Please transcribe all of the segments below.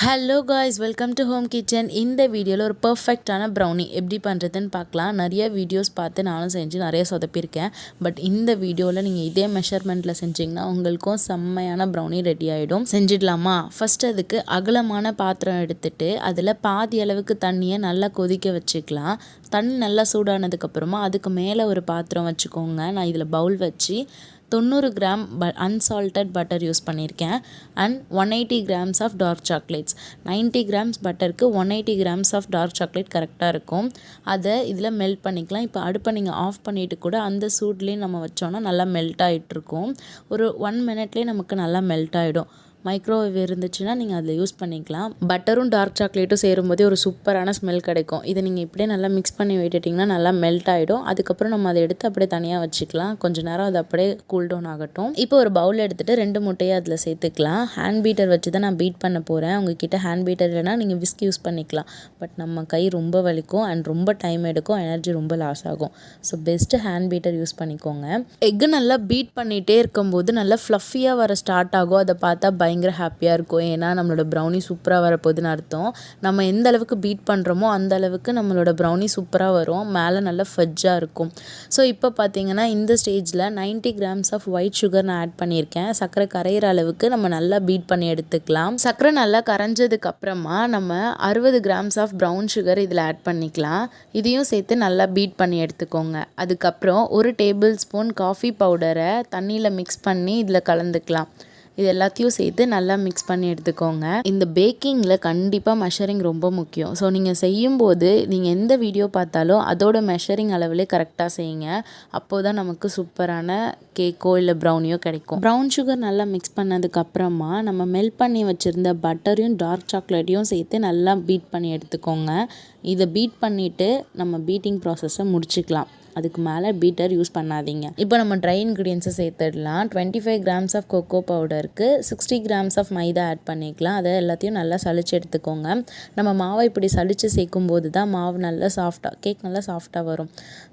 Hello guys, welcome to home kitchen. இந்த வீடியோவில் ஒரு பர்ஃபெக்டான ப்ரௌனி எப்படி பண்ணுறதுன்னு பார்க்கலாம். நிறைய வீடியோஸ் பார்த்து நானும் செஞ்சு நிறைய சொதப்பியிருக்கேன். பட் இந்த வீடியோவில் நீங்கள் இதே மெஷர்மெண்ட்டில் செஞ்சிங்கன்னா உங்களுக்கும் செம்மையான ப்ரௌனி ரெடி ஆகிடும். செஞ்சிடலாமா? ஃபஸ்ட் அதுக்கு அகலமான பாத்திரம் எடுத்துகிட்டு அதில் பாதி அளவுக்கு தண்ணியை நல்லா கொதிக்க வச்சுக்கலாம். தண்ணி நல்லா சூடானதுக்கப்புறமா அதுக்கு மேலே ஒரு பாத்திரம் வச்சுக்கோங்க. நான் இதில் பவுல் வச்சு 90 கிராம் அன்சால்டட் பட்டர் யூஸ் பண்ணியிருக்கேன் and 180 grams of dark chocolates. 90 grams பட்டருக்கு 180 கிராம்ஸ் ஆஃப் டார்க் சாக்லேட் கரெக்டாக இருக்கும். அதை இதில் மெல்ட் பண்ணிக்கலாம். இப்போ அடுப்பை நீங்கள் ஆஃப் பண்ணிவிட்டு கூட அந்த சூட்லேயும் நம்ம வச்சோன்னா நல்லா மெல்ட் ஆகிட்டுருக்கும். ஒரு 1 மினிட்லேயே நமக்கு நல்லா மெல்ட் ஆகிடும். மைக்ரோவேவ் இருந்துச்சுன்னா நீங்கள் அதில் யூஸ் பண்ணிக்கலாம். பட்டரும் டார்க் சாக்லேட்டும் சேரும்போதே ஒரு சூப்பரான ஸ்மெல் கிடைக்கும். இதை நீங்கள் இப்படியே நல்லா மிக்ஸ் பண்ணி விட்டுட்டிங்கன்னா நல்லா மெல்ட் ஆகிடும். அதுக்கப்புறம் நம்ம அதை எடுத்து அப்படியே தனியாக வச்சுக்கலாம். கொஞ்சம் நேரம் அது அப்படியே கூல் டவுன் ஆகட்டும். இப்போ ஒரு பவுல் எடுத்துகிட்டு 2 முட்டையை அதில் சேர்த்துக்கலாம். ஹேண்ட் பீட்டர் வச்சு தான் நான் பீட் பண்ண போகிறேன். உங்ககிட்ட ஹேண்ட் பீட்டர் இல்லைனா நீங்கள் விஸ்க் யூஸ் பண்ணிக்கலாம். பட் நம்ம கை ரொம்ப வலிக்கும் அண்ட் ரொம்ப டைம் எடுக்கும், எனர்ஜி ரொம்ப லாஸ் ஆகும். So best hand beater use பண்ணிக்கோங்க. எக்கு நல்லா பீட் பண்ணிகிட்டே இருக்கும்போது நல்லா ஃப்ளஃபியாக வர ஸ்டார்ட் ஆகும். அதை பார்த்தா பயங்கர ஹாப்பியாக இருக்கும். ஏன்னா நம்மளோட ப்ரௌனி சூப்பராக வரப்போகுதுன்னு அர்த்தம். நம்ம எந்த அளவுக்கு பீட் பண்ணுறோமோ அந்த அளவுக்கு நம்மளோட ப்ரௌனி சூப்பராக வரும். மேலே நல்லா ஃபஜ்ஜாக இருக்கும். ஸோ இப்போ பார்த்தீங்கன்னா இந்த ஸ்டேஜில் 90 கிராம்ஸ் ஆஃப் ஒயிட் சுகர் நான் ஆட் பண்ணியிருக்கேன். சர்க்கரை கரையிற அளவுக்கு நம்ம நல்லா பீட் பண்ணி எடுத்துக்கலாம். சர்க்கரை நல்லா கரைஞ்சதுக்கு அப்புறமா நம்ம 60 கிராம்ஸ் ஆஃப் ப்ரௌன் சுகர் இதில் ஆட் பண்ணிக்கலாம். இதையும் சேர்த்து நல்லா பீட் பண்ணி எடுத்துக்கோங்க. அதுக்கப்புறம் 1 டேபிள் ஸ்பூன் காஃபி பவுடரை தண்ணியில் மிக்ஸ் பண்ணி இதில் கலந்துக்கலாம். இது எல்லாத்தையும் சேர்த்து நல்லா மிக்ஸ் பண்ணி எடுத்துக்கோங்க. இந்த பேக்கிங்கில் கண்டிப்பாக மெஷரிங் ரொம்ப முக்கியம். ஸோ நீங்கள் செய்யும்போது நீங்கள் எந்த வீடியோ பார்த்தாலும் அதோட மெஷரிங் அளவிலே கரெக்டாக செய்யுங்க. அப்போது தான் நமக்கு சூப்பரான கேக்கோ இல்லை ப்ரௌனியோ கிடைக்கும். ப்ரௌன் சுகர் நல்லா மிக்ஸ் பண்ணதுக்கப்புறமா நம்ம மெல்ட் பண்ணி வச்சுருந்த பட்டரையும் டார்க் சாக்லேட்டையும் சேர்த்து நல்லா பீட் பண்ணி எடுத்துக்கோங்க. இதை பீட் பண்ணிவிட்டு நம்ம பீட்டிங் ப்ராசஸை முடிச்சுக்கலாம். அதுக்கு மேலே பீட்டர் யூஸ் பண்ணாதீங்க. இப்போ நம்ம ட்ரை இன்க்ரீடியன்ஸை சேர்த்துடலாம். 25 கிராம்ஸ் ஆஃப் கொக்கோ பவுடருக்கு 60 கிராம்ஸ் ஆஃப் மைதா ஆட் பண்ணிக்கலாம். அதை எல்லாத்தையும் நல்லா சளிச்சு எடுத்துக்கோங்க. நம்ம மாவை இப்படி சளிச்சு சேர்க்கும் போது தான் மாவு நல்லா சாஃப்டாக கேக் நல்லா சாஃப்டாக வரும்.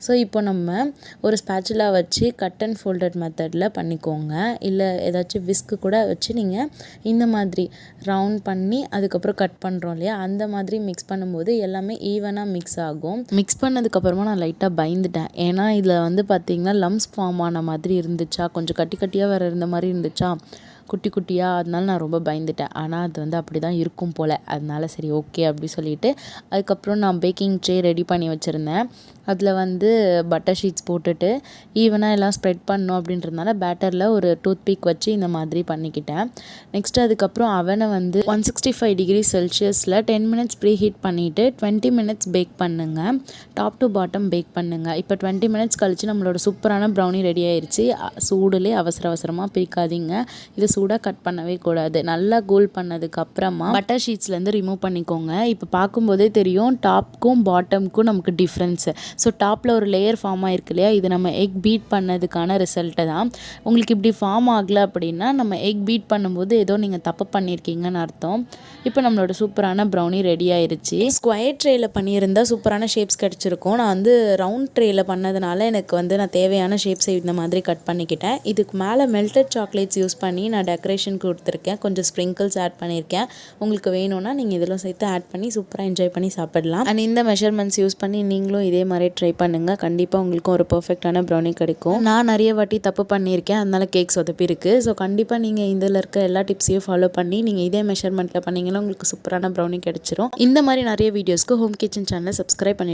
ஸோ இப்போ நம்ம ஒரு ஸ்பேச்சுலா வச்சு கட் அண்ட் ஃபோல்டட் மெத்தடில் பண்ணிக்கோங்க. இல்லை ஏதாச்சும் விஸ்க்கு கூட வச்சு நீங்கள் இந்த மாதிரி ரவுண்ட் பண்ணி அதுக்கப்புறம் கட் பண்ணுறோம் இல்லையா, அந்த மாதிரி மிக்ஸ் பண்ணும்போது எல்லாமே ஈவனாக மிக்ஸ் ஆகும். மிக்ஸ் பண்ணதுக்கப்புறமா நான் லைட்டாக பயந்துட்டேன். ஏன்னா இதில் வந்து பார்த்திங்கன்னா லம்ஸ் ஃபார்ம் ஆன மாதிரி இருந்துச்சா, கொஞ்சம் கட்டி கட்டியாக வேறு இருந்த மாதிரி இருந்துச்சா, குட்டி குட்டியாக. அதனால நான் ரொம்ப பயந்துட்டேன். ஆனால் அது வந்து அப்படி தான் இருக்கும் போல். அதனால சரி ஓகே அப்படி சொல்லிவிட்டு அதுக்கப்புறம் நான் பேக்கிங் ட்ரே ரெடி பண்ணி வச்சுருந்தேன். அதில் வந்து பட்டர் ஷீட்ஸ் போட்டுட்டு ஈவனாக எல்லாம் ஸ்ப்ரெட் பண்ணணும் அப்படின்றதுனால பேட்டரில் ஒரு டூத் பிக் வச்சு இந்த மாதிரி பண்ணிக்கிட்டேன். நெக்ஸ்ட்டு அதுக்கப்புறம் அவனை வந்து 165 டிகிரி செல்சியஸில் 10 மினிட்ஸ் ப்ரீ ஹீட் பண்ணிவிட்டு 20 மினிட்ஸ் பேக் பண்ணுங்கள். டாப் டு பாட்டம் பேக் பண்ணுங்கள். இப்போ 20 மினிட்ஸ் கழித்து நம்மளோட சூப்பரான ப்ரௌனி ரெடி ஆயிடுச்சு. சூடுலேயே அவசரமாக பிரிக்காதீங்க. இது சூடாக கட் பண்ணவே கூடாது. நல்லா கூல் பண்ணதுக்கப்புறமா பட்டர் ஷீட்ஸ்லேருந்து ரிமூவ் பண்ணிக்கோங்க. இப்போ பார்க்கும்போதே தெரியும் டாப்க்கும் பாட்டம்க்கும் நமக்கு டிஃப்ரென்ஸு. ஸோ டாப்பில் ஒரு லேயர் ஃபார்ம் ஆகிருக்கு இல்லையா, இது நம்ம எக் பீட் பண்ணதுக்கான ரிசல்ட்டு தான். உங்களுக்கு இப்படி ஃபார்ம் ஆகலை அப்படின்னா நம்ம எக் பீட் பண்ணும்போது ஏதோ நீங்கள் தப்பு பண்ணியிருக்கீங்கன்னு அர்த்தம். இப்போ நம்மளோட சூப்பரான ப்ரௌனி ரெடி ஆயிடுச்சு. ஸ்கொயர் ட்ரேயில் பண்ணியிருந்தால் சூப்பரான ஷேப்ஸ் கிடச்சிருக்கும். நான் வந்து ரவுண்ட் ட்ரேயில் பண்ணதுனால எனக்கு வந்து நான் தேவையான ஷேப்ஸை இந்த மாதிரி கட் பண்ணிக்கிட்டேன். இதுக்கு மேலே மெல்டட் சாக்லேட்ஸ் யூஸ் பண்ணி நான் டெக்கரேஷன் கொடுத்துருக்கேன். கொஞ்சம் ஸ்ப்ரிங்கிள்ஸ் ஆட் பண்ணியிருக்கேன். உங்களுக்கு வேணும்னா நீங்கள் இதெல்லாம் சேர்த்து ஆட் பண்ணி சூப்பராக என்ஜாய் பண்ணி சாப்பிடலாம். அண்ட் இந்த மெஷர்மெண்ட்ஸ் யூஸ் பண்ணி நீங்களும் இதே மாதிரி ட்ரை பண்ணுங்கள். கண்டிப்பாக உங்களுக்கும் ஒரு பர்ஃபெக்டான ப்ரௌனி கிடைக்கும். நான் நிறைய வாட்டி தப்பு பண்ணியிருக்கேன், அதனால கேக் சொதப்பி இருக்குது. ஸோ கண்டிப்பாக நீங்கள் இதில் இருக்க எல்லா டிப்ஸையும் ஃபாலோ பண்ணி நீங்கள் இதே மெஷர்மெண்ட்டில் பண்ணிங்கன்னா உங்களுக்கு சூப்பரான ப்ரௌனி கிடைச்சிரும். இந்த மாதிரி நிறைய வீடியோஸ்க்கு ஹோம் கிச்சன் சேனலை சப்ஸ்கிரைப் பண்ணி